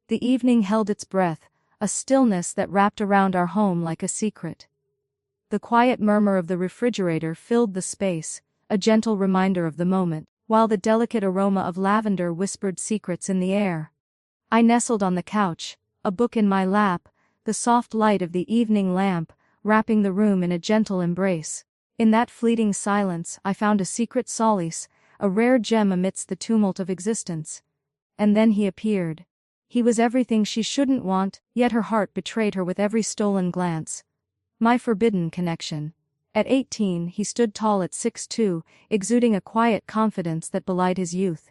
The evening held its breath, a stillness that wrapped around our home like a secret. The quiet murmur of the refrigerator filled the space, a gentle reminder of the moment, while the delicate aroma of lavender whispered secrets in the air. I nestled on the couch, a book in my lap, the soft light of the evening lamp, wrapping the room in a gentle embrace. In that fleeting silence I found a secret solace, a rare gem amidst the tumult of existence. And then he appeared. He was everything she shouldn't want, yet her heart betrayed her with every stolen glance. My forbidden connection. At 18 he stood tall at 6'2", exuding a quiet confidence that belied his youth.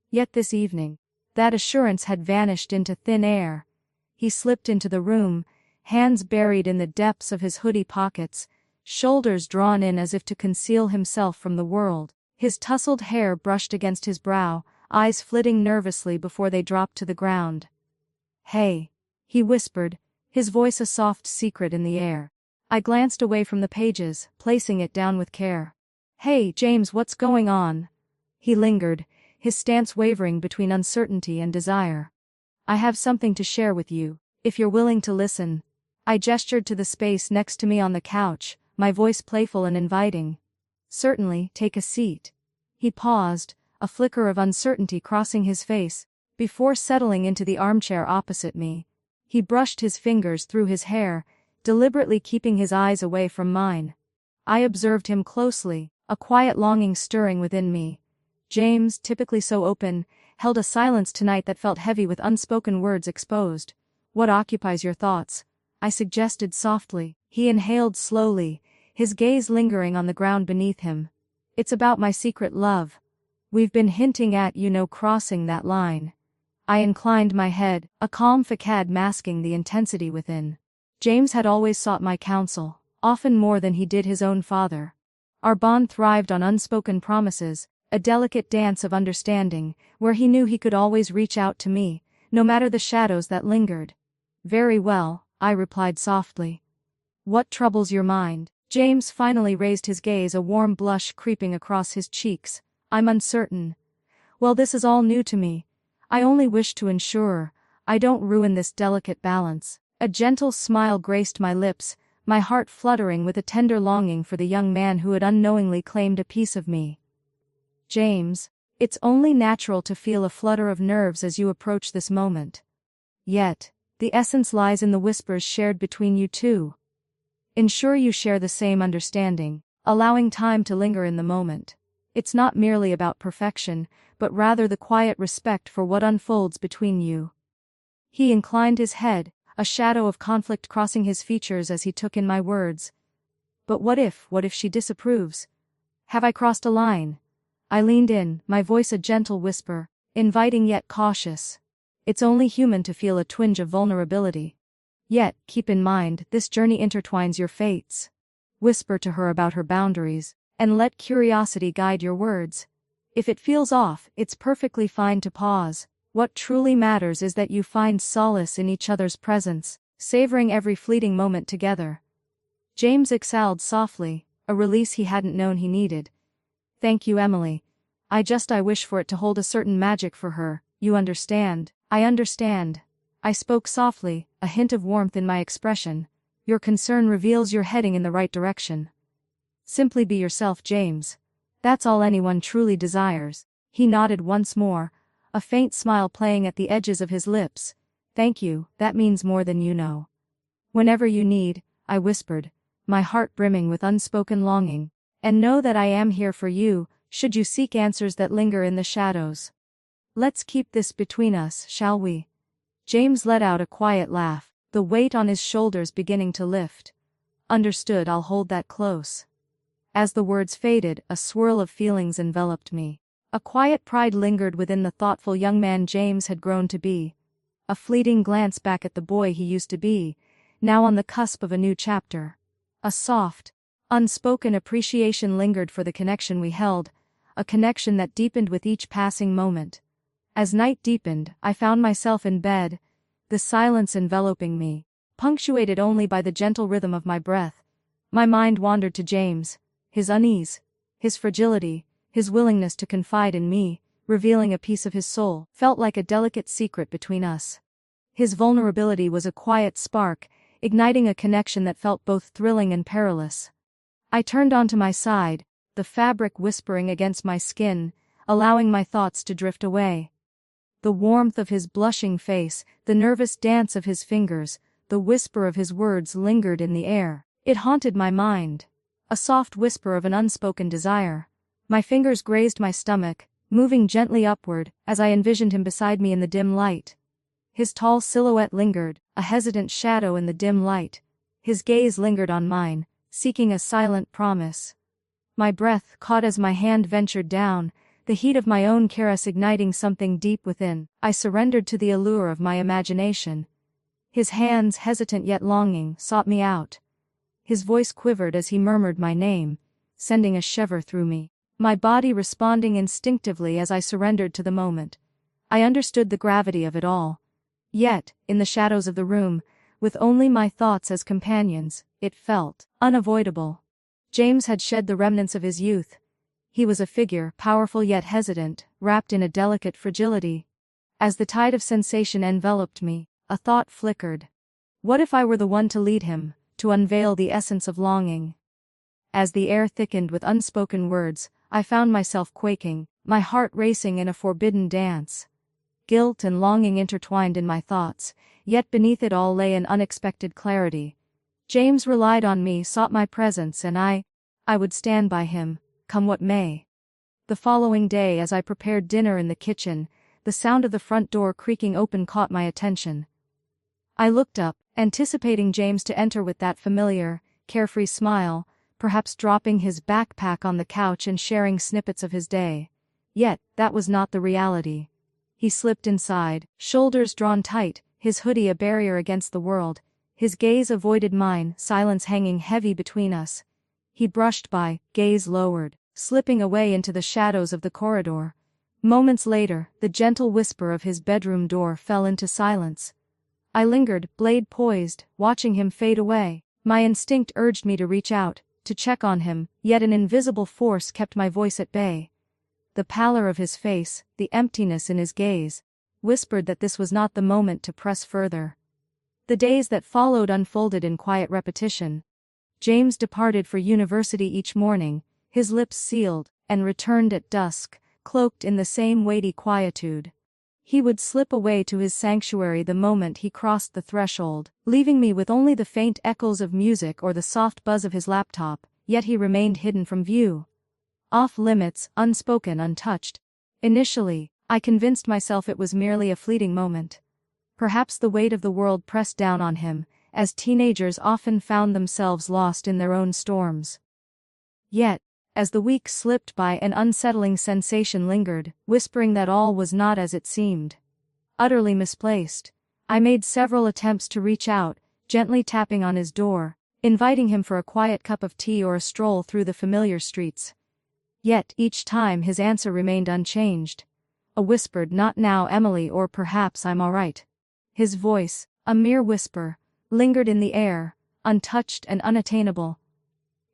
Yet this evening, that assurance had vanished into thin air. He slipped into the room, hands buried in the depths of his hoodie pockets, shoulders drawn in as if to conceal himself from the world, his tousled hair brushed against his brow, eyes flitting nervously before they dropped to the ground. "Hey," he whispered, his voice a soft secret in the air. I glanced away from the pages, placing it down with care. "Hey, James, what's going on?" He lingered, his stance wavering between uncertainty and desire. "I have something to share with you, if you're willing to listen." I gestured to the space next to me on the couch, my voice playful and inviting. "Certainly, take a seat." He paused, a flicker of uncertainty crossing his face, before settling into the armchair opposite me. He brushed his fingers through his hair, deliberately keeping his eyes away from mine. I observed him closely, a quiet longing stirring within me. James, typically so open, held a silence tonight that felt heavy with unspoken words exposed. "What occupies your thoughts?" I suggested softly. He inhaled slowly, his gaze lingering on the ground beneath him. "It's about my secret love. We've been hinting at, crossing that line." I inclined my head, a calm facade masking the intensity within. James had always sought my counsel, often more than he did his own father. Our bond thrived on unspoken promises, a delicate dance of understanding, where he knew he could always reach out to me, no matter the shadows that lingered. "Very well," I replied softly. "What troubles your mind?" James finally raised his gaze, a warm blush creeping across his cheeks. "I'm uncertain. Well, this is all new to me. I only wish to ensure I don't ruin this delicate balance." A gentle smile graced my lips, my heart fluttering with a tender longing for the young man who had unknowingly claimed a piece of me. "James, it's only natural to feel a flutter of nerves as you approach this moment. Yet, the essence lies in the whispers shared between you two. Ensure you share the same understanding, allowing time to linger in the moment. It's not merely about perfection, but rather the quiet respect for what unfolds between you." He inclined his head, a shadow of conflict crossing his features as he took in my words. "But what if she disapproves? Have I crossed a line?" I leaned in, my voice a gentle whisper, inviting yet cautious. "It's only human to feel a twinge of vulnerability. Yet, keep in mind, this journey intertwines your fates. Whisper to her about her boundaries, and let curiosity guide your words. If it feels off, it's perfectly fine to pause. What truly matters is that you find solace in each other's presence, savoring every fleeting moment together." James exhaled softly, a release he hadn't known he needed. "Thank you, Emily. I wish for it to hold a certain magic for her, you understand." "I understand." I spoke softly, a hint of warmth in my expression. "Your concern reveals you're heading in the right direction. Simply be yourself, James. That's all anyone truly desires." He nodded once more, a faint smile playing at the edges of his lips. "Thank you, that means more than you know." "Whenever you need," I whispered, my heart brimming with unspoken longing. "And know that I am here for you, should you seek answers that linger in the shadows. Let's keep this between us, shall we?" James let out a quiet laugh, the weight on his shoulders beginning to lift. "Understood, I'll hold that close." As the words faded, a swirl of feelings enveloped me. A quiet pride lingered within the thoughtful young man James had grown to be. A fleeting glance back at the boy he used to be, now on the cusp of a new chapter. A soft, unspoken appreciation lingered for the connection we held, a connection that deepened with each passing moment. As night deepened, I found myself in bed, the silence enveloping me, punctuated only by the gentle rhythm of my breath. My mind wandered to James, his unease, his fragility, his willingness to confide in me, revealing a piece of his soul, felt like a delicate secret between us. His vulnerability was a quiet spark, igniting a connection that felt both thrilling and perilous. I turned onto my side, the fabric whispering against my skin, allowing my thoughts to drift away. The warmth of his blushing face, the nervous dance of his fingers, the whisper of his words lingered in the air. It haunted my mind. A soft whisper of an unspoken desire. My fingers grazed my stomach, moving gently upward as I envisioned him beside me in the dim light. His tall silhouette lingered, a hesitant shadow in the dim light. His gaze lingered on mine, seeking a silent promise. My breath caught as my hand ventured down, the heat of my own caress igniting something deep within. I surrendered to the allure of my imagination. His hands, hesitant yet longing, sought me out. His voice quivered as he murmured my name, sending a shiver through me. My body responding instinctively as I surrendered to the moment. I understood the gravity of it all. Yet, in the shadows of the room, with only my thoughts as companions, it felt unavoidable. James had shed the remnants of his youth. He was a figure, powerful yet hesitant, wrapped in a delicate fragility. As the tide of sensation enveloped me, a thought flickered. What if I were the one to lead him, to unveil the essence of longing? As the air thickened with unspoken words, I found myself quaking, my heart racing in a forbidden dance. Guilt and longing intertwined in my thoughts, yet beneath it all lay an unexpected clarity. James relied on me, sought my presence, and I would stand by him, come what may. The following day, as I prepared dinner in the kitchen, the sound of the front door creaking open caught my attention. I looked up, anticipating James to enter with that familiar, carefree smile, perhaps dropping his backpack on the couch and sharing snippets of his day. Yet, that was not the reality. He slipped inside, shoulders drawn tight, his hoodie a barrier against the world. His gaze avoided mine, silence hanging heavy between us. He brushed by, gaze lowered, slipping away into the shadows of the corridor. Moments later, the gentle whisper of his bedroom door fell into silence. I lingered, blade poised, watching him fade away. My instinct urged me to reach out, to check on him, yet an invisible force kept my voice at bay. The pallor of his face, the emptiness in his gaze, whispered that this was not the moment to press further. The days that followed unfolded in quiet repetition. James departed for university each morning, his lips sealed, and returned at dusk, cloaked in the same weighty quietude. He would slip away to his sanctuary the moment he crossed the threshold, leaving me with only the faint echoes of music or the soft buzz of his laptop, yet he remained hidden from view. Off limits, unspoken, untouched. Initially, I convinced myself it was merely a fleeting moment. Perhaps the weight of the world pressed down on him, as teenagers often found themselves lost in their own storms. Yet, as the weeks slipped by, an unsettling sensation lingered, whispering that all was not as it seemed. Utterly misplaced. I made several attempts to reach out, gently tapping on his door, inviting him for a quiet cup of tea or a stroll through the familiar streets. Yet, each time his answer remained unchanged. A whispered "not now, Emily," or perhaps "I'm all right." His voice, a mere whisper, lingered in the air, untouched and unattainable.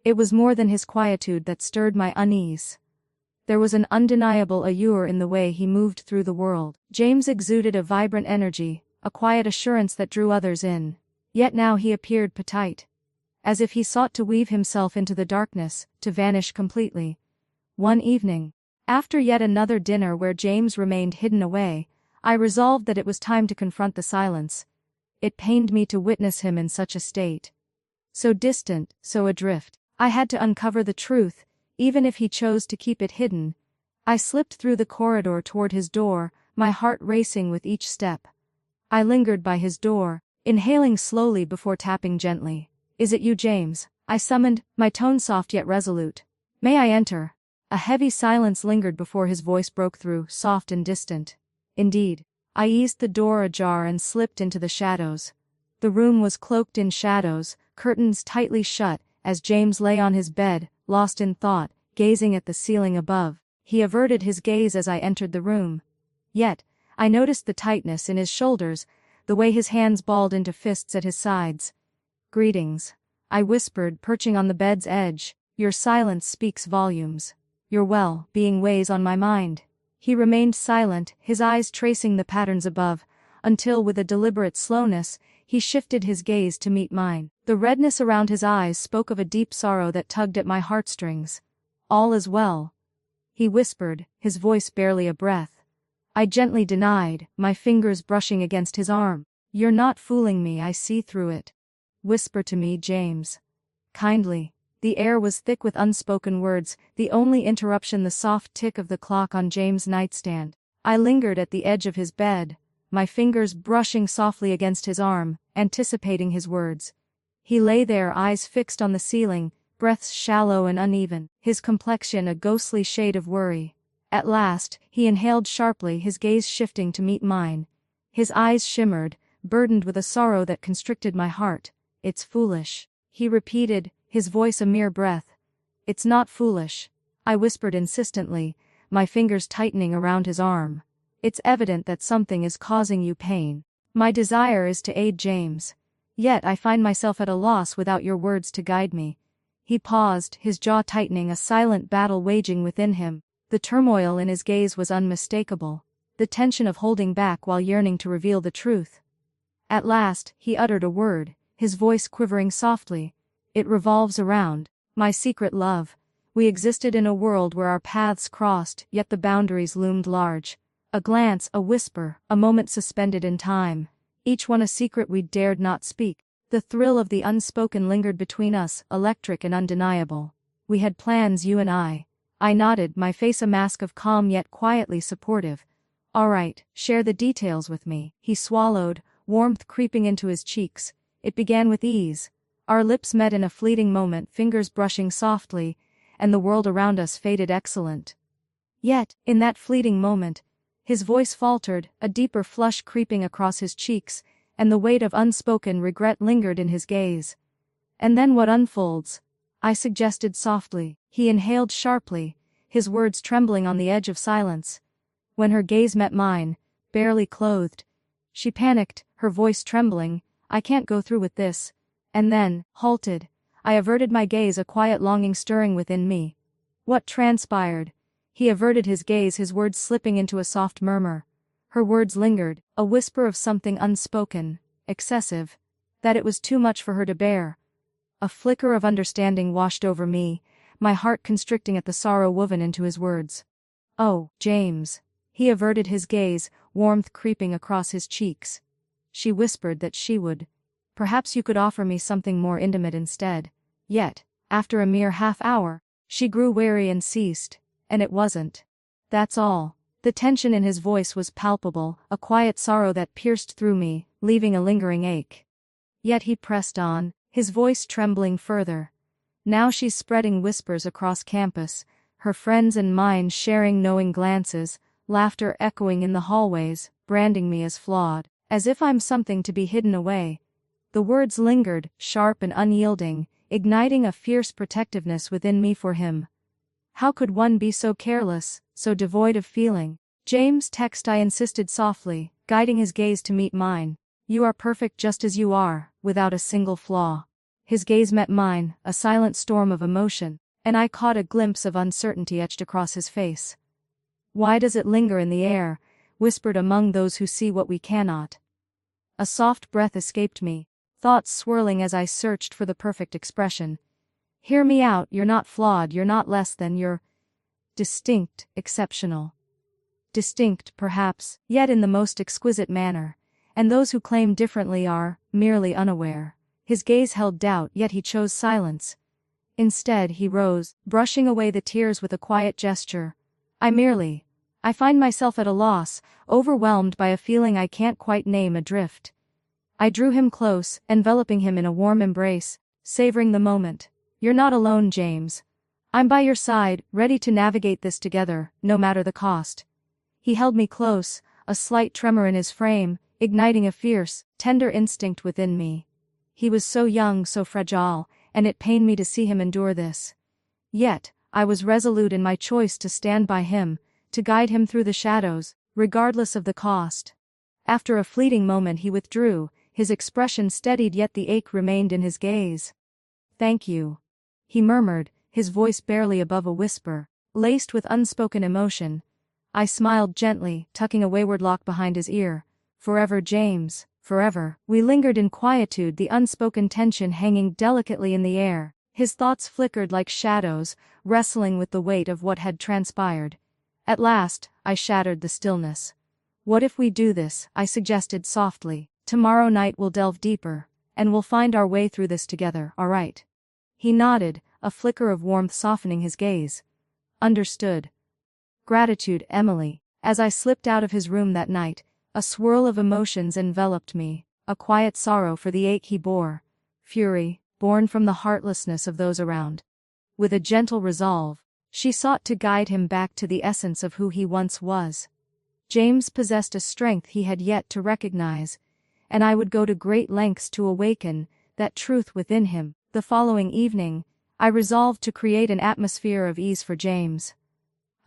It was more than his quietude that stirred my unease. There was an undeniable allure in the way he moved through the world. James exuded a vibrant energy, a quiet assurance that drew others in. Yet now he appeared petite. As if he sought to weave himself into the darkness, to vanish completely. One evening, after yet another dinner where James remained hidden away, I resolved that it was time to confront the silence. It pained me to witness him in such a state. So distant, so adrift. I had to uncover the truth, even if he chose to keep it hidden. I slipped through the corridor toward his door, my heart racing with each step. I lingered by his door, inhaling slowly before tapping gently. "Is it you, James?" I summoned, my tone soft yet resolute. "May I enter?" A heavy silence lingered before his voice broke through, soft and distant. Indeed. I eased the door ajar and slipped into the shadows. The room was cloaked in shadows, curtains tightly shut, as James lay on his bed, lost in thought, gazing at the ceiling above. He averted his gaze as I entered the room. Yet, I noticed the tightness in his shoulders, the way his hands balled into fists at his sides. "Greetings," I whispered, perching on the bed's edge. "Your silence speaks volumes. Your well-being weighs on my mind." He remained silent, his eyes tracing the patterns above, until with a deliberate slowness, he shifted his gaze to meet mine. The redness around his eyes spoke of a deep sorrow that tugged at my heartstrings. "All is well," he whispered, his voice barely a breath. I gently denied, my fingers brushing against his arm. "You're not fooling me, I see through it. Whisper to me, James. Kindly." The air was thick with unspoken words, the only interruption the soft tick of the clock on James' nightstand. I lingered at the edge of his bed, my fingers brushing softly against his arm, anticipating his words. He lay there, eyes fixed on the ceiling, breaths shallow and uneven, his complexion a ghostly shade of worry. At last, he inhaled sharply, his gaze shifting to meet mine. His eyes shimmered, burdened with a sorrow that constricted my heart. "It's foolish," he repeated, his voice a mere breath. "It's not foolish," I whispered insistently, my fingers tightening around his arm. "It's evident that something is causing you pain. My desire is to aid James. Yet I find myself at a loss without your words to guide me." He paused, his jaw tightening, a silent battle waging within him. The turmoil in his gaze was unmistakable, the tension of holding back while yearning to reveal the truth. At last, he uttered a word, his voice quivering softly. "It revolves around my secret love." We existed in a world where our paths crossed, yet the boundaries loomed large. A glance, a whisper, a moment suspended in time. Each one a secret we dared not speak. The thrill of the unspoken lingered between us, electric and undeniable. We had plans, you and I. I nodded, my face a mask of calm yet quietly supportive. "All right, share the details with me." He swallowed, warmth creeping into his cheeks. It began with ease. Our lips met in a fleeting moment, fingers brushing softly, and the world around us faded excellent. Yet, in that fleeting moment, his voice faltered, a deeper flush creeping across his cheeks, and the weight of unspoken regret lingered in his gaze. "And then what unfolds?" I suggested softly. He inhaled sharply, his words trembling on the edge of silence. When her gaze met mine, barely clothed, she panicked, her voice trembling, "I can't go through with this." And then, halted. I averted my gaze, a quiet longing stirring within me. "What transpired?" He averted his gaze, his words slipping into a soft murmur. Her words lingered, a whisper of something unspoken, excessive, that it was too much for her to bear. A flicker of understanding washed over me, my heart constricting at the sorrow woven into his words. "Oh, James." He averted his gaze, warmth creeping across his cheeks. She whispered that she would. "Perhaps you could offer me something more intimate instead." Yet, after a mere half-hour, she grew wary and ceased. "And it wasn't. That's all." The tension in his voice was palpable, a quiet sorrow that pierced through me, leaving a lingering ache. Yet he pressed on, his voice trembling further. "Now she's spreading whispers across campus, her friends and mine sharing knowing glances, laughter echoing in the hallways, branding me as flawed, as if I'm something to be hidden away." The words lingered, sharp and unyielding, igniting a fierce protectiveness within me for him. How could one be so careless, so devoid of feeling? "James, text," I insisted softly, guiding his gaze to meet mine. "You are perfect just as you are, without a single flaw." His gaze met mine, a silent storm of emotion, and I caught a glimpse of uncertainty etched across his face. "Why does it linger in the air, whispered among those who see what we cannot?" A soft breath escaped me, thoughts swirling as I searched for the perfect expression. "Hear me out, you're not flawed, you're not less than, you're distinct, exceptional." Distinct, perhaps, yet in the most exquisite manner, and those who claim differently are merely unaware. His gaze held doubt, yet he chose silence. Instead, he rose, brushing away the tears with a quiet gesture. I find myself at a loss, overwhelmed by a feeling I can't quite name adrift." I drew him close, enveloping him in a warm embrace, savoring the moment. "You're not alone, James. I'm by your side, ready to navigate this together, no matter the cost." He held me close, a slight tremor in his frame, igniting a fierce, tender instinct within me. He was so young, so fragile, and it pained me to see him endure this. Yet, I was resolute in my choice to stand by him, to guide him through the shadows, regardless of the cost. After a fleeting moment he withdrew, his expression steadied yet the ache remained in his gaze. "Thank you," he murmured, his voice barely above a whisper, laced with unspoken emotion. I smiled gently, tucking a wayward lock behind his ear. Forever, James, forever. We lingered in quietude, the unspoken tension hanging delicately in the air. His thoughts flickered like shadows, wrestling with the weight of what had transpired. At last, I shattered the stillness. What if we do this? I suggested softly. Tomorrow night we'll delve deeper, and we'll find our way through this together, all right? He nodded, a flicker of warmth softening his gaze. Understood. Gratitude, Emily. As I slipped out of his room that night, a swirl of emotions enveloped me, a quiet sorrow for the ache he bore, fury, born from the heartlessness of those around. With a gentle resolve, she sought to guide him back to the essence of who he once was. James possessed a strength he had yet to recognize, and I would go to great lengths to awaken that truth within him. The following evening, I resolved to create an atmosphere of ease for James.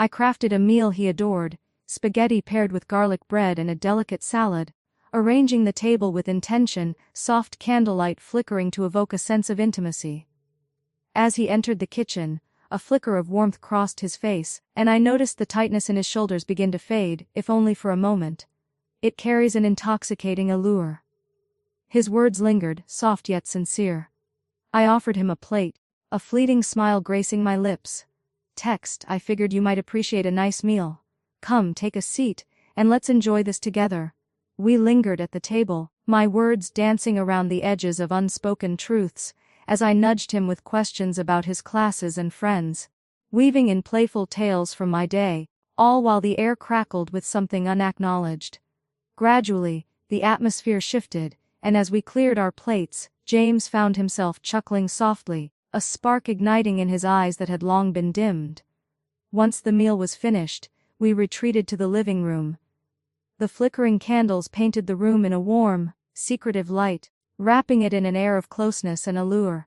I crafted a meal he adored, spaghetti paired with garlic bread and a delicate salad, arranging the table with intention, soft candlelight flickering to evoke a sense of intimacy. As he entered the kitchen, a flicker of warmth crossed his face, and I noticed the tightness in his shoulders begin to fade, if only for a moment. It carries an intoxicating allure. His words lingered, soft yet sincere. I offered him a plate, a fleeting smile gracing my lips. Text, I figured you might appreciate a nice meal. Come, take a seat, and let's enjoy this together. We lingered at the table, my words dancing around the edges of unspoken truths, as I nudged him with questions about his classes and friends, weaving in playful tales from my day, all while the air crackled with something unacknowledged. Gradually, the atmosphere shifted, and as we cleared our plates, James found himself chuckling softly, a spark igniting in his eyes that had long been dimmed. Once the meal was finished, we retreated to the living room. The flickering candles painted the room in a warm, secretive light, wrapping it in an air of closeness and allure.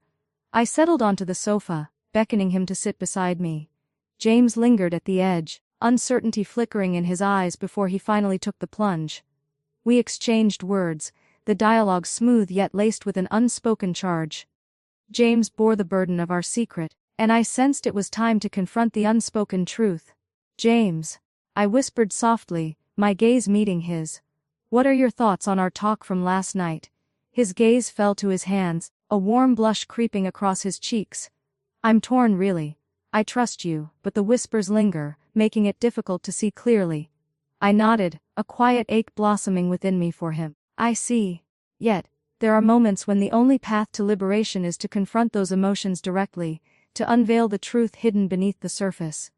I settled onto the sofa, beckoning him to sit beside me. James lingered at the edge, uncertainty flickering in his eyes before he finally took the plunge. We exchanged words, the dialogue smooth yet laced with an unspoken charge. James bore the burden of our secret, and I sensed it was time to confront the unspoken truth. James, I whispered softly, my gaze meeting his. What are your thoughts on our talk from last night? His gaze fell to his hands, a warm blush creeping across his cheeks. I'm torn really. I trust you, but the whispers linger, making it difficult to see clearly. I nodded, a quiet ache blossoming within me for him. I see. Yet, there are moments when the only path to liberation is to confront those emotions directly, to unveil the truth hidden beneath the surface.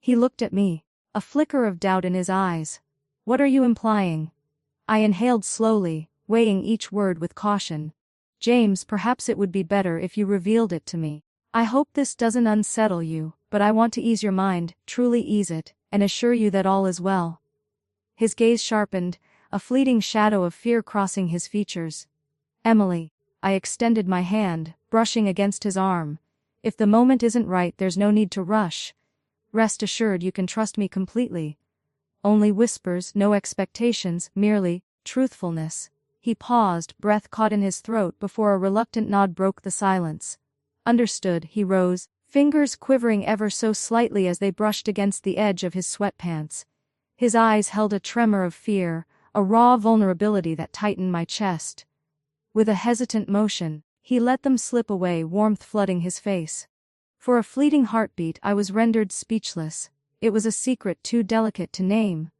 He looked at me, a flicker of doubt in his eyes. What are you implying? I inhaled slowly, weighing each word with caution. James, perhaps it would be better if you revealed it to me. I hope this doesn't unsettle you, but I want to ease your mind, truly ease it, and assure you that all is well. His gaze sharpened, a fleeting shadow of fear crossing his features. Emily, I extended my hand, brushing against his arm. If the moment isn't right, there's no need to rush. Rest assured you can trust me completely. Only whispers, no expectations, merely truthfulness. He paused, breath caught in his throat before a reluctant nod broke the silence. Understood, he rose, fingers quivering ever so slightly as they brushed against the edge of his sweatpants. His eyes held a tremor of fear, a raw vulnerability that tightened my chest. With a hesitant motion, he let them slip away, warmth flooding his face. For a fleeting heartbeat I was rendered speechless. It was a secret too delicate to name.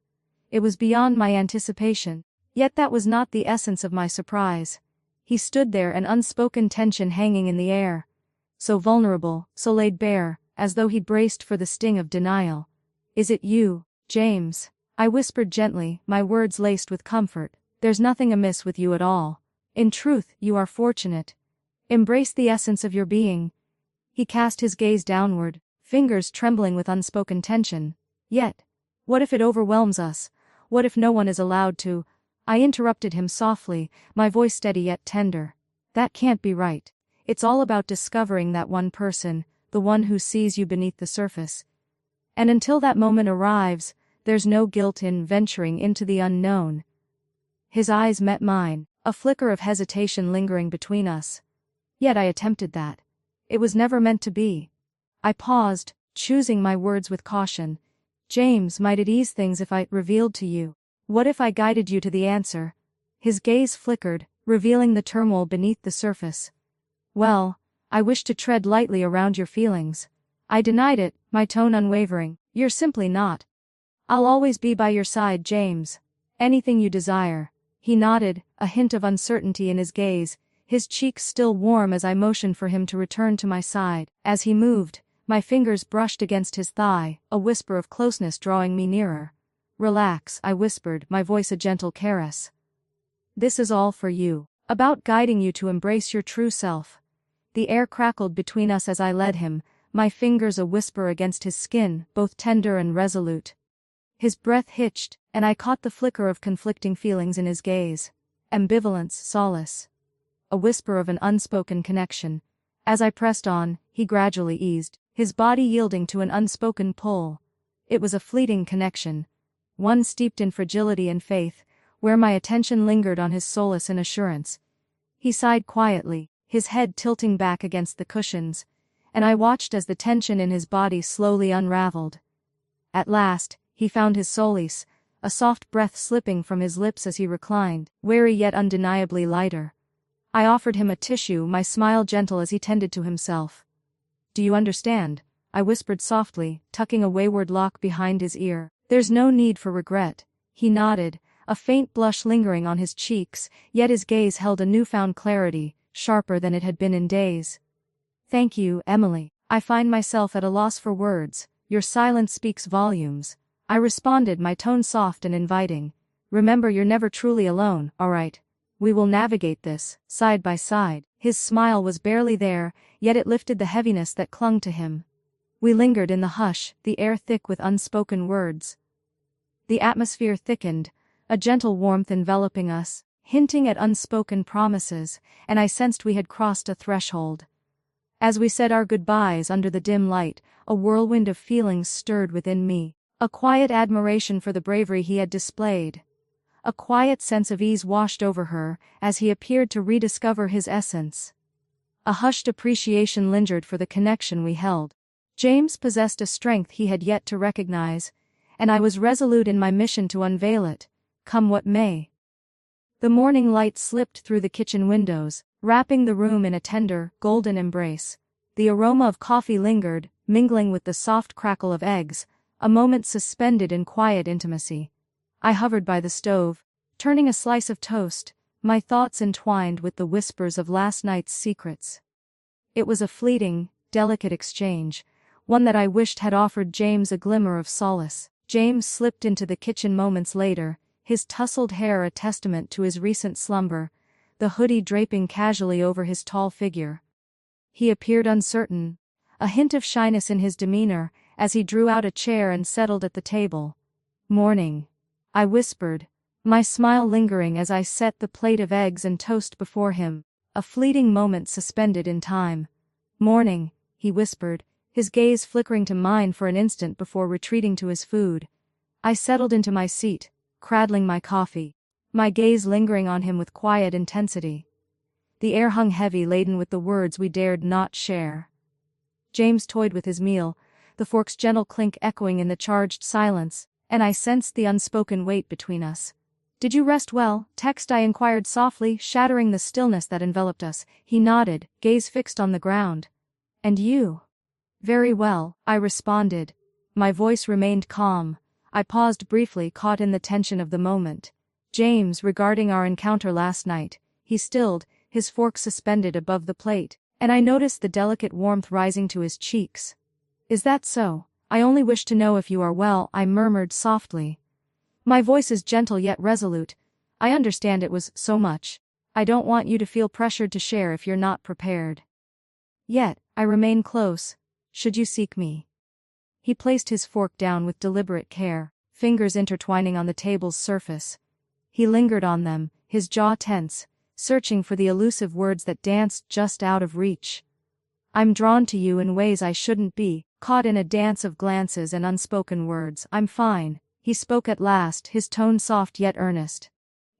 It was beyond my anticipation, yet that was not the essence of my surprise. He stood there, an unspoken tension hanging in the air. So vulnerable, so laid bare, as though he braced for the sting of denial. Is it you, James? I whispered gently, my words laced with comfort. There's nothing amiss with you at all. In truth, you are fortunate. Embrace the essence of your being. He cast his gaze downward, fingers trembling with unspoken tension. Yet, what if it overwhelms us? What if no one is allowed to? I interrupted him softly, my voice steady yet tender. That can't be right. It's all about discovering that one person, the one who sees you beneath the surface. And until that moment arrives, there's no guilt in venturing into the unknown. His eyes met mine, a flicker of hesitation lingering between us. Yet I attempted that. It was never meant to be. I paused, choosing my words with caution. James, might it ease things if I revealed to you What if I guided you to the answer? His gaze flickered, revealing the turmoil beneath the surface. Well, I wish to tread lightly around your feelings. I denied it, my tone unwavering. You're simply not. I'll always be by your side, James. Anything you desire. He nodded, a hint of uncertainty in his gaze, his cheeks still warm as I motioned for him to return to my side. As he moved, my fingers brushed against his thigh, a whisper of closeness drawing me nearer. Relax, I whispered, my voice a gentle caress. This is all for you. About guiding you to embrace your true self. The air crackled between us as I led him, my fingers a whisper against his skin, both tender and resolute. His breath hitched, and I caught the flicker of conflicting feelings in his gaze. Ambivalence, solace. A whisper of an unspoken connection. As I pressed on, he gradually eased, his body yielding to an unspoken pull. It was a fleeting connection, one steeped in fragility and faith, where my attention lingered on his solace and assurance. He sighed quietly, his head tilting back against the cushions, and I watched as the tension in his body slowly unraveled. At last, he found his solace, a soft breath slipping from his lips as he reclined, weary yet undeniably lighter. I offered him a tissue, my smile gentle as he tended to himself. Do you understand? I whispered softly, tucking a wayward lock behind his ear. There's no need for regret. He nodded, a faint blush lingering on his cheeks, yet his gaze held a newfound clarity, sharper than it had been in days. Thank you, Emily. I find myself at a loss for words. Your silence speaks volumes. I responded, my tone soft and inviting. Remember, you're never truly alone, all right? We will navigate this, side by side. His smile was barely there, yet it lifted the heaviness that clung to him. We lingered in the hush, the air thick with unspoken words. The atmosphere thickened, a gentle warmth enveloping us, hinting at unspoken promises, and I sensed we had crossed a threshold. As we said our goodbyes under the dim light, a whirlwind of feelings stirred within me. A quiet admiration for the bravery he had displayed. A quiet sense of ease washed over her, as he appeared to rediscover his essence. A hushed appreciation lingered for the connection we held. James possessed a strength he had yet to recognize, and I was resolute in my mission to unveil it, come what may. The morning light slipped through the kitchen windows, wrapping the room in a tender, golden embrace. The aroma of coffee lingered, mingling with the soft crackle of eggs, a moment suspended in quiet intimacy. I hovered by the stove, turning a slice of toast, my thoughts entwined with the whispers of last night's secrets. It was a fleeting, delicate exchange, one that I wished had offered James a glimmer of solace. James slipped into the kitchen moments later, his tousled hair a testament to his recent slumber, the hoodie draping casually over his tall figure. He appeared uncertain, a hint of shyness in his demeanor, as he drew out a chair and settled at the table. Morning, I whispered, my smile lingering as I set the plate of eggs and toast before him, a fleeting moment suspended in time. Morning, he whispered, his gaze flickering to mine for an instant before retreating to his food. I settled into my seat, cradling my coffee, my gaze lingering on him with quiet intensity. The air hung heavy, laden with the words we dared not share. James toyed with his meal, the fork's gentle clink echoing in the charged silence, and I sensed the unspoken weight between us. Did you rest well? I inquired softly, shattering the stillness that enveloped us. He nodded, gaze fixed on the ground. And you? Very well, I responded. My voice remained calm. I paused briefly, caught in the tension of the moment. James, regarding our encounter last night, he stilled, his fork suspended above the plate, and I noticed the delicate warmth rising to his cheeks. Is that so? I only wish to know if you are well, I murmured softly. My voice is gentle yet resolute. I understand it was so much. I don't want you to feel pressured to share if you're not prepared. Yet, I remain close, should you seek me. He placed his fork down with deliberate care, fingers intertwining on the table's surface. He lingered on them, his jaw tense, searching for the elusive words that danced just out of reach. I'm drawn to you in ways I shouldn't be, caught in a dance of glances and unspoken words. I'm fine, he spoke at last, his tone soft yet earnest.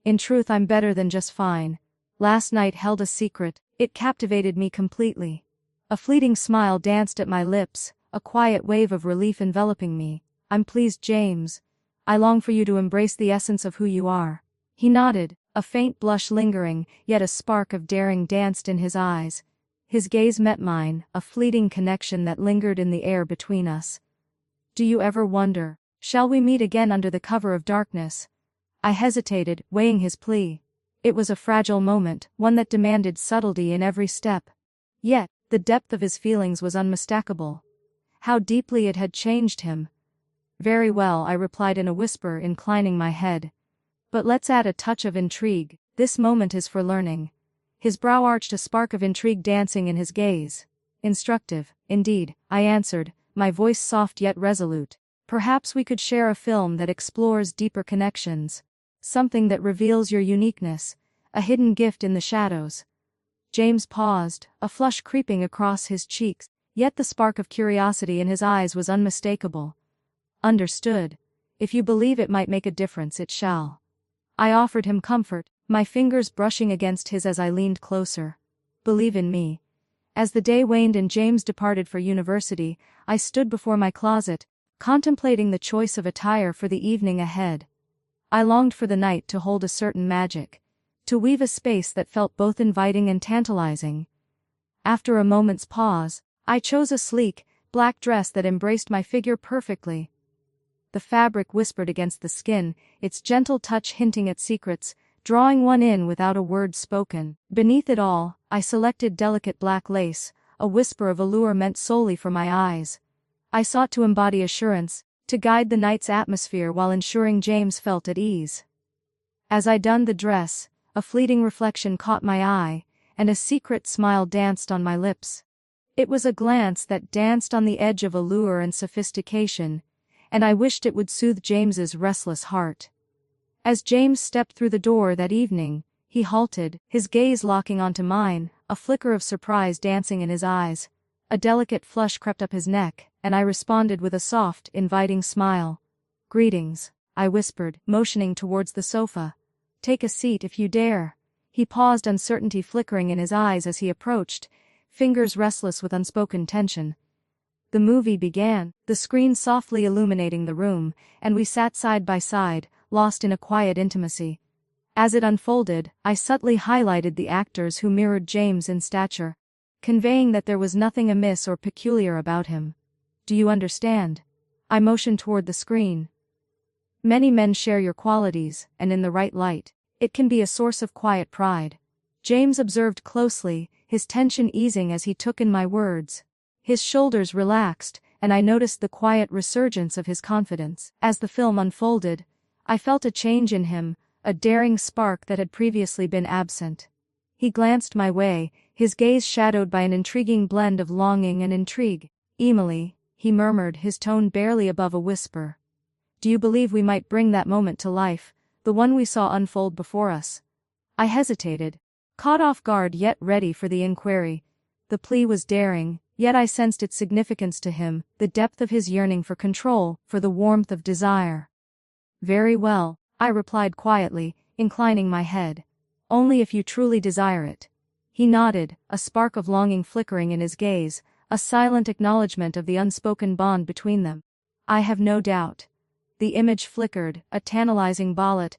In truth, I'm better than just fine. Last night held a secret, it captivated me completely. A fleeting smile danced at my lips, a quiet wave of relief enveloping me. I'm pleased, James. I long for you to embrace the essence of who you are. He nodded, a faint blush lingering, yet a spark of daring danced in his eyes. His gaze met mine, a fleeting connection that lingered in the air between us. Do you ever wonder, shall we meet again under the cover of darkness? I hesitated, weighing his plea. It was a fragile moment, one that demanded subtlety in every step. Yet, the depth of his feelings was unmistakable. How deeply it had changed him. Very well, I replied in a whisper, inclining my head. But let's add a touch of intrigue. This moment is for learning. His brow arched, a spark of intrigue dancing in his gaze. Instructive, indeed, I answered, my voice soft yet resolute. Perhaps we could share a film that explores deeper connections. Something that reveals your uniqueness, a hidden gift in the shadows. James paused, a flush creeping across his cheeks, yet the spark of curiosity in his eyes was unmistakable. Understood. If you believe it might make a difference, it shall. I offered him comfort, my fingers brushing against his as I leaned closer. Believe in me. As the day waned and James departed for university, I stood before my closet, contemplating the choice of attire for the evening ahead. I longed for the night to hold a certain magic, to weave a space that felt both inviting and tantalizing. After a moment's pause, I chose a sleek, black dress that embraced my figure perfectly. The fabric whispered against the skin, its gentle touch hinting at secrets, drawing one in without a word spoken. Beneath it all, I selected delicate black lace, a whisper of allure meant solely for my eyes. I sought to embody assurance, to guide the night's atmosphere while ensuring James felt at ease. As I donned the dress, a fleeting reflection caught my eye, and a secret smile danced on my lips. It was a glance that danced on the edge of allure and sophistication, and I wished it would soothe James's restless heart. As James stepped through the door that evening, he halted, his gaze locking onto mine, a flicker of surprise dancing in his eyes. A delicate flush crept up his neck, and I responded with a soft, inviting smile. Greetings, I whispered, motioning towards the sofa. Take a seat if you dare. He paused, uncertainty flickering in his eyes as he approached, fingers restless with unspoken tension. The movie began, the screen softly illuminating the room, and we sat side by side, lost in a quiet intimacy. As it unfolded, I subtly highlighted the actors who mirrored James in stature, conveying that there was nothing amiss or peculiar about him. Do you understand? I motioned toward the screen. Many men share your qualities, and in the right light, it can be a source of quiet pride. James observed closely, his tension easing as he took in my words. His shoulders relaxed, and I noticed the quiet resurgence of his confidence. As the film unfolded, I felt a change in him, a daring spark that had previously been absent. He glanced my way, his gaze shadowed by an intriguing blend of longing and intrigue. Emily, he murmured, his tone barely above a whisper. Do you believe we might bring that moment to life, the one we saw unfold before us? I hesitated, caught off guard yet ready for the inquiry. The plea was daring, yet I sensed its significance to him, the depth of his yearning for control, for the warmth of desire. Very well, I replied quietly, inclining my head. Only if you truly desire it. He nodded, a spark of longing flickering in his gaze, a silent acknowledgement of the unspoken bond between them. I have no doubt. The image flickered, a tantalizing ballet,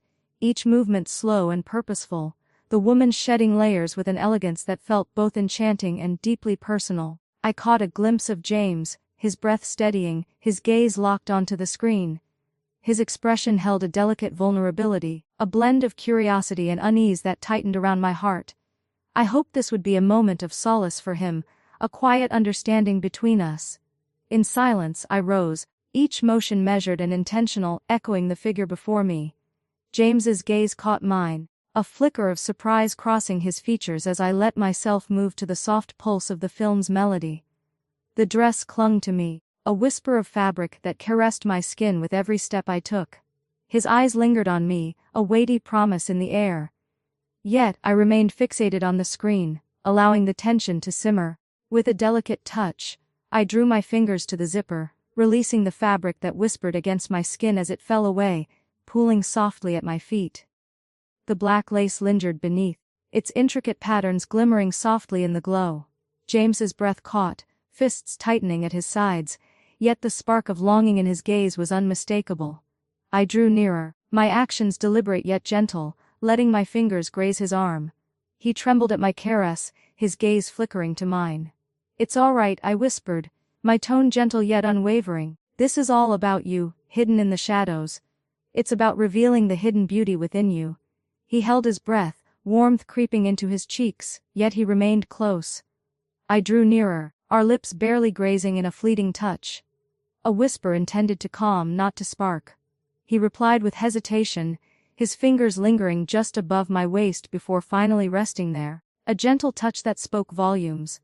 each movement slow and purposeful, the woman shedding layers with an elegance that felt both enchanting and deeply personal. I caught a glimpse of James, his breath steadying, his gaze locked onto the screen. His expression held a delicate vulnerability, a blend of curiosity and unease that tightened around my heart. I hoped this would be a moment of solace for him, a quiet understanding between us. In silence, I rose, each motion measured and intentional, echoing the figure before me. James's gaze caught mine, a flicker of surprise crossing his features as I let myself move to the soft pulse of the film's melody. The dress clung to me, a whisper of fabric that caressed my skin with every step I took. His eyes lingered on me, a weighty promise in the air. Yet I remained fixated on the screen, allowing the tension to simmer. With a delicate touch, I drew my fingers to the zipper, releasing the fabric that whispered against my skin as it fell away, pooling softly at my feet. The black lace lingered beneath, its intricate patterns glimmering softly in the glow. James's breath caught, fists tightening at his sides, yet the spark of longing in his gaze was unmistakable. I drew nearer, my actions deliberate yet gentle, letting my fingers graze his arm. He trembled at my caress, his gaze flickering to mine. "It's all right," I whispered, my tone gentle yet unwavering. "This is all about you, hidden in the shadows. It's about revealing the hidden beauty within you." He held his breath, warmth creeping into his cheeks, yet he remained close. I drew nearer, our lips barely grazing in a fleeting touch. A whisper intended to calm, not to spark. He replied with hesitation, his fingers lingering just above my waist before finally resting there, a gentle touch that spoke volumes.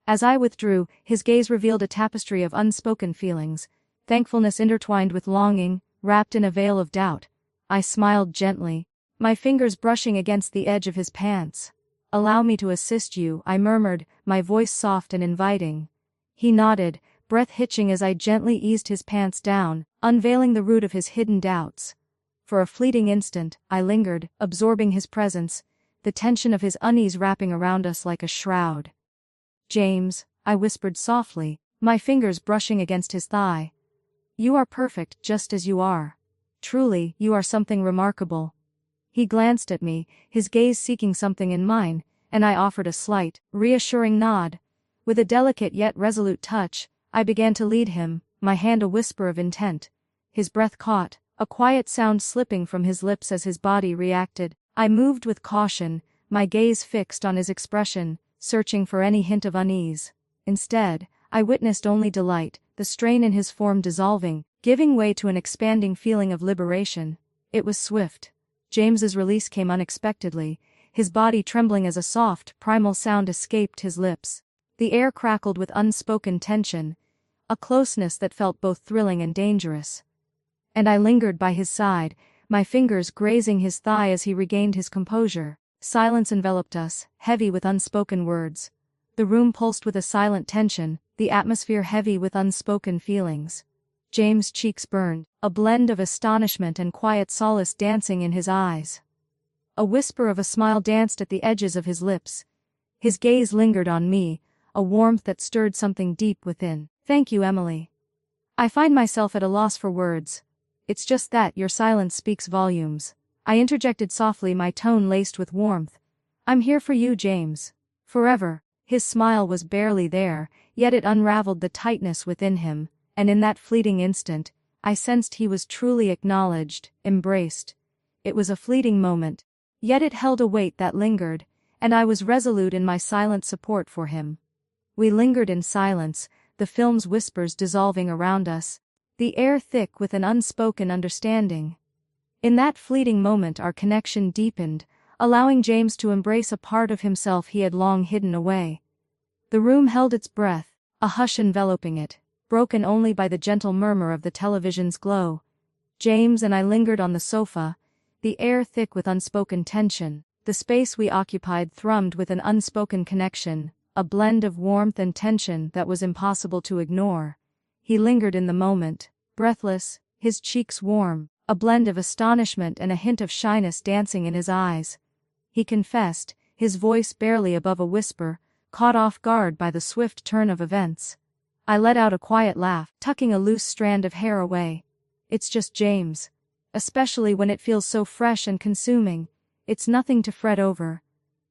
As I withdrew, his gaze revealed a tapestry of unspoken feelings, thankfulness intertwined with longing, wrapped in a veil of doubt. I smiled gently, my fingers brushing against the edge of his pants. "Allow me to assist you," I murmured, my voice soft and inviting. He nodded, breath hitching as I gently eased his pants down, unveiling the root of his hidden doubts. For a fleeting instant, I lingered, absorbing his presence, the tension of his unease wrapping around us like a shroud. "James," I whispered softly, my fingers brushing against his thigh. "You are perfect just as you are. Truly, you are something remarkable." He glanced at me, his gaze seeking something in mine, and I offered a slight, reassuring nod. With a delicate yet resolute touch, I began to lead him, my hand a whisper of intent. His breath caught, a quiet sound slipping from his lips as his body reacted. I moved with caution, my gaze fixed on his expression, searching for any hint of unease. Instead, I witnessed only delight, the strain in his form dissolving, giving way to an expanding feeling of liberation. It was swift. James's release came unexpectedly, his body trembling as a soft, primal sound escaped his lips. The air crackled with unspoken tension, a closeness that felt both thrilling and dangerous. And I lingered by his side, my fingers grazing his thigh as he regained his composure. Silence enveloped us, heavy with unspoken words. The room pulsed with a silent tension, the atmosphere heavy with unspoken feelings. James' cheeks burned, a blend of astonishment and quiet solace dancing in his eyes. A whisper of a smile danced at the edges of his lips. His gaze lingered on me, a warmth that stirred something deep within. "Thank you, Emily. I find myself at a loss for words. It's just that your silence speaks volumes." I interjected softly, my tone laced with warmth. "I'm here for you, James. Forever." His smile was barely there, yet it unraveled the tightness within him, and in that fleeting instant, I sensed he was truly acknowledged, embraced. It was a fleeting moment, yet it held a weight that lingered, and I was resolute in my silent support for him. We lingered in silence, the film's whispers dissolving around us, the air thick with an unspoken understanding. In that fleeting moment our connection deepened, allowing James to embrace a part of himself he had long hidden away. The room held its breath, a hush enveloping it, broken only by the gentle murmur of the television's glow. James and I lingered on the sofa, the air thick with unspoken tension. The space we occupied thrummed with an unspoken connection, a blend of warmth and tension that was impossible to ignore. He lingered in the moment, breathless, his cheeks warm, a blend of astonishment and a hint of shyness dancing in his eyes. He confessed, his voice barely above a whisper, caught off guard by the swift turn of events. I let out a quiet laugh, tucking a loose strand of hair away. "It's just James. Especially when it feels so fresh and consuming. It's nothing to fret over."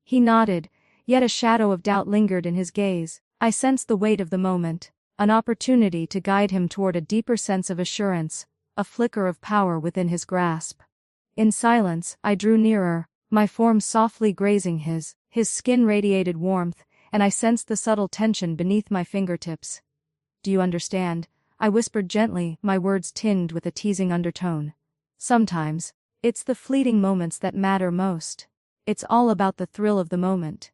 He nodded, yet a shadow of doubt lingered in his gaze. I sensed the weight of the moment, an opportunity to guide him toward a deeper sense of assurance, a flicker of power within his grasp. In silence, I drew nearer, my form softly grazing his skin radiated warmth, and I sensed the subtle tension beneath my fingertips. "Do you understand?" I whispered gently, my words tinged with a teasing undertone. "Sometimes, it's the fleeting moments that matter most. It's all about the thrill of the moment.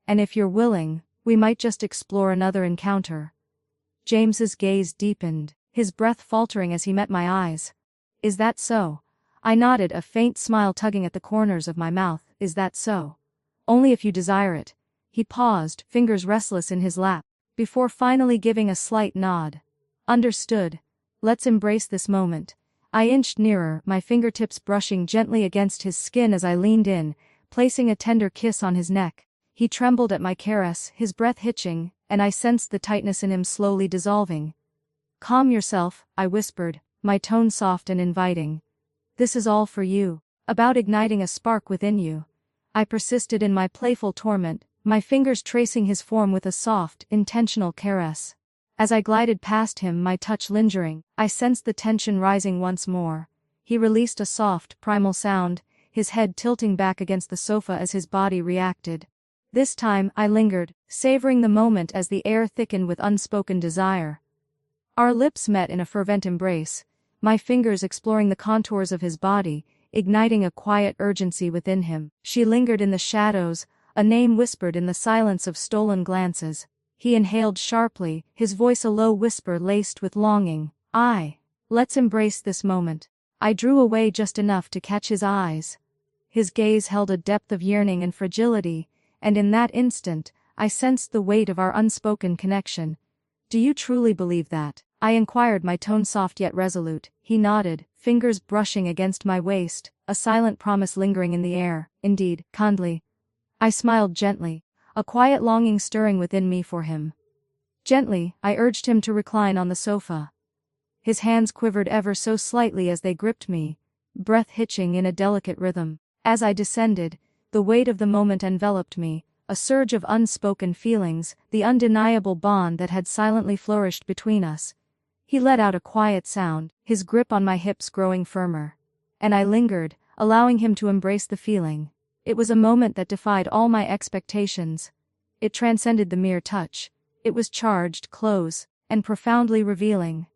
And if you're willing, we might just explore another encounter." James's gaze deepened, his breath faltering as he met my eyes. "Is that so?" I nodded, a faint smile tugging at the corners of my mouth. "Is that so?" "Only if you desire it." He paused, fingers restless in his lap, before finally giving a slight nod. "Understood. Let's embrace this moment." I inched nearer, my fingertips brushing gently against his skin as I leaned in, placing a tender kiss on his neck. He trembled at my caress, his breath hitching, and I sensed the tightness in him slowly dissolving. "Calm yourself," I whispered, my tone soft and inviting. This is all for you. About igniting a spark within you. I persisted in my playful torment, my fingers tracing his form with a soft, intentional caress. As I glided past him, my touch lingering, I sensed the tension rising once more. He released a soft, primal sound, his head tilting back against the sofa as his body reacted. This time, I lingered, savoring the moment as the air thickened with unspoken desire. Our lips met in a fervent embrace, my fingers exploring the contours of his body, igniting a quiet urgency within him. She lingered in the shadows, a name whispered in the silence of stolen glances. He inhaled sharply, his voice a low whisper laced with longing. Let's embrace this moment. I drew away just enough to catch his eyes. His gaze held a depth of yearning and fragility, and in that instant, I sensed the weight of our unspoken connection. Do you truly believe that? I inquired, my tone soft yet resolute. He nodded, fingers brushing against my waist, a silent promise lingering in the air. Indeed, kindly. I smiled gently, a quiet longing stirring within me for him. Gently, I urged him to recline on the sofa. His hands quivered ever so slightly as they gripped me, breath hitching in a delicate rhythm. As I descended, the weight of the moment enveloped me, a surge of unspoken feelings, the undeniable bond that had silently flourished between us. He let out a quiet sound, his grip on my hips growing firmer. And I lingered, allowing him to embrace the feeling. It was a moment that defied all my expectations. It transcended the mere touch. It was charged, close, and profoundly revealing.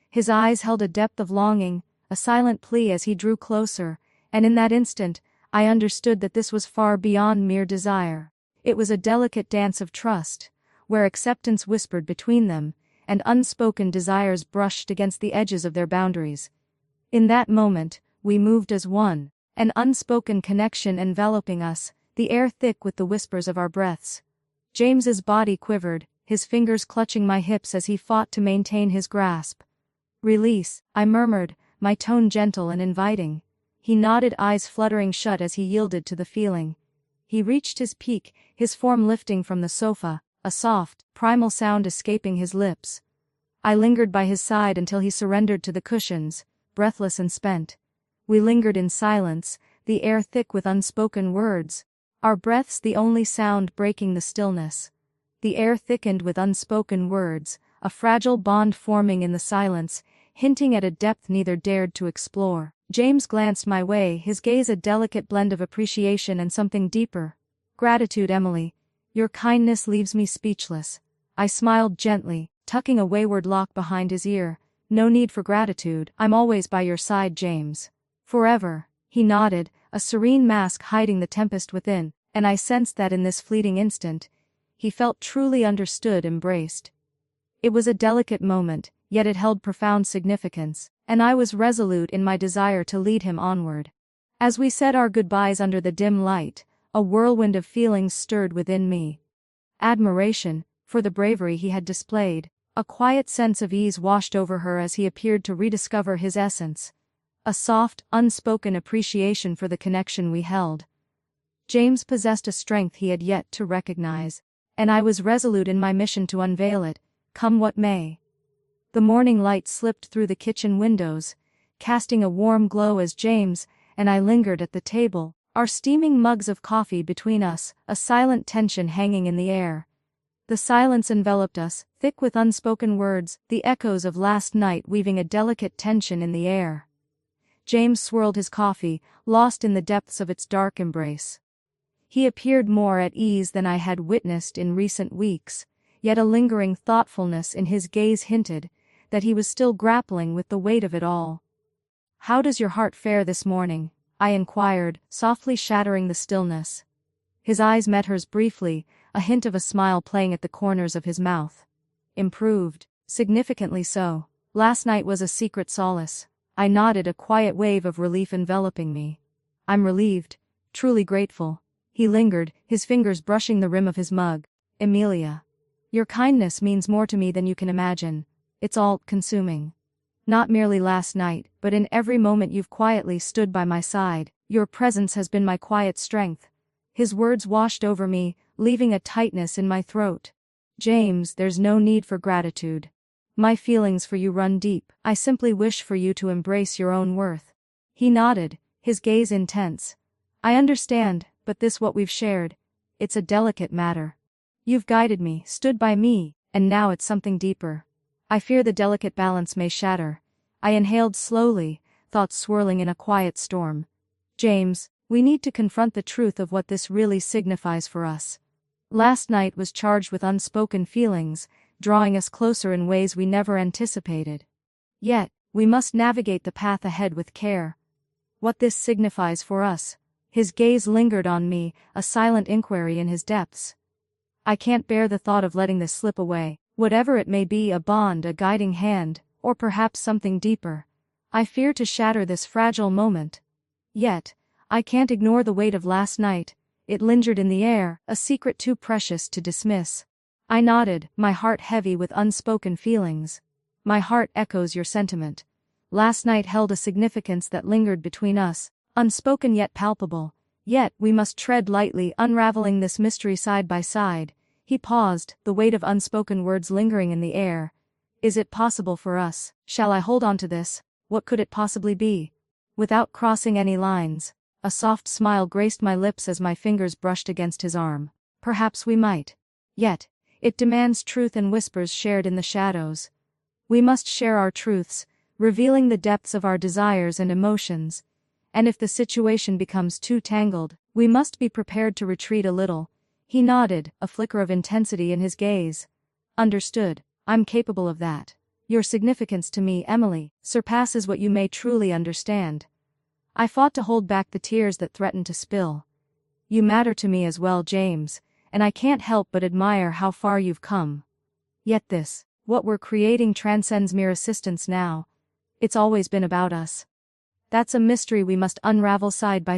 His eyes held a depth of longing, a silent plea as he drew closer, and in that instant, I understood that this was far beyond mere desire. It was a delicate dance of trust, where acceptance whispered between them, and unspoken desires brushed against the edges of their boundaries. In that moment, we moved as one, an unspoken connection enveloping us, the air thick with the whispers of our breaths. James's body quivered, his fingers clutching my hips as he fought to maintain his grasp. Release, I murmured, my tone gentle and inviting. He nodded, eyes fluttering shut as he yielded to the feeling. He reached his peak, his form lifting from the sofa, a soft, primal sound escaping his lips. I lingered by his side until he surrendered to the cushions, breathless and spent. We lingered in silence, the air thick with unspoken words, our breaths the only sound breaking the stillness. The air thickened with unspoken words, a fragile bond forming in the silence, hinting at a depth neither dared to explore. James glanced my way, his gaze a delicate blend of appreciation and something deeper. Gratitude, Emily. Your kindness leaves me speechless. I smiled gently, tucking a wayward lock behind his ear. No need for gratitude, I'm always by your side, James. Forever. He nodded, a serene mask hiding the tempest within, and I sensed that in this fleeting instant, he felt truly understood, embraced. It was a delicate moment, yet it held profound significance, and I was resolute in my desire to lead him onward. As we said our goodbyes under the dim light, a whirlwind of feelings stirred within me. Admiration, for the bravery he had displayed, a quiet sense of ease washed over her as he appeared to rediscover his essence. A soft, unspoken appreciation for the connection we held. James possessed a strength he had yet to recognize, and I was resolute in my mission to unveil it, come what may. The morning light slipped through the kitchen windows, casting a warm glow as James and I lingered at the table, our steaming mugs of coffee between us, a silent tension hanging in the air. The silence enveloped us, thick with unspoken words, the echoes of last night weaving a delicate tension in the air. James swirled his coffee, lost in the depths of its dark embrace. He appeared more at ease than I had witnessed in recent weeks, yet a lingering thoughtfulness in his gaze hinted that he was still grappling with the weight of it all. How does your heart fare this morning? I inquired, softly shattering the stillness. His eyes met hers briefly, a hint of a smile playing at the corners of his mouth. Improved, significantly so. Last night was a secret solace. I nodded, a quiet wave of relief enveloping me. I'm relieved, truly grateful. He lingered, his fingers brushing the rim of his mug. Emilia. Your kindness means more to me than you can imagine. It's all-consuming. Not merely last night, but in every moment you've quietly stood by my side. Your presence has been my quiet strength. His words washed over me, leaving a tightness in my throat. James, there's no need for gratitude. My feelings for you run deep. I simply wish for you to embrace your own worth. He nodded, his gaze intense. I understand, but this what we've shared. It's a delicate matter. You've guided me, stood by me, and now it's something deeper. I fear the delicate balance may shatter. I inhaled slowly, thoughts swirling in a quiet storm. James, we need to confront the truth of what this really signifies for us. Last night was charged with unspoken feelings, drawing us closer in ways we never anticipated. Yet, we must navigate the path ahead with care. What this signifies for us. His gaze lingered on me, a silent inquiry in his depths. I can't bear the thought of letting this slip away, whatever it may be, a bond, a guiding hand, or perhaps something deeper. I fear to shatter this fragile moment. Yet, I can't ignore the weight of last night. It lingered in the air, a secret too precious to dismiss. I nodded, my heart heavy with unspoken feelings. My heart echoes your sentiment. Last night held a significance that lingered between us, unspoken yet palpable. Yet, we must tread lightly, unraveling this mystery side by side. He paused, the weight of unspoken words lingering in the air. Is it possible for us? Shall I hold on to this? What could it possibly be? Without crossing any lines, a soft smile graced my lips as my fingers brushed against his arm. Perhaps we might. Yet, it demands truth and whispers shared in the shadows. We must share our truths, revealing the depths of our desires and emotions. And if the situation becomes too tangled, we must be prepared to retreat a little. He nodded, a flicker of intensity in his gaze. Understood, I'm capable of that. Your significance to me, Emily, surpasses what you may truly understand. I fought to hold back the tears that threatened to spill. You matter to me as well, James, and I can't help but admire how far you've come. Yet this, what we're creating, transcends mere assistance now. It's always been about us. That's a mystery we must unravel side by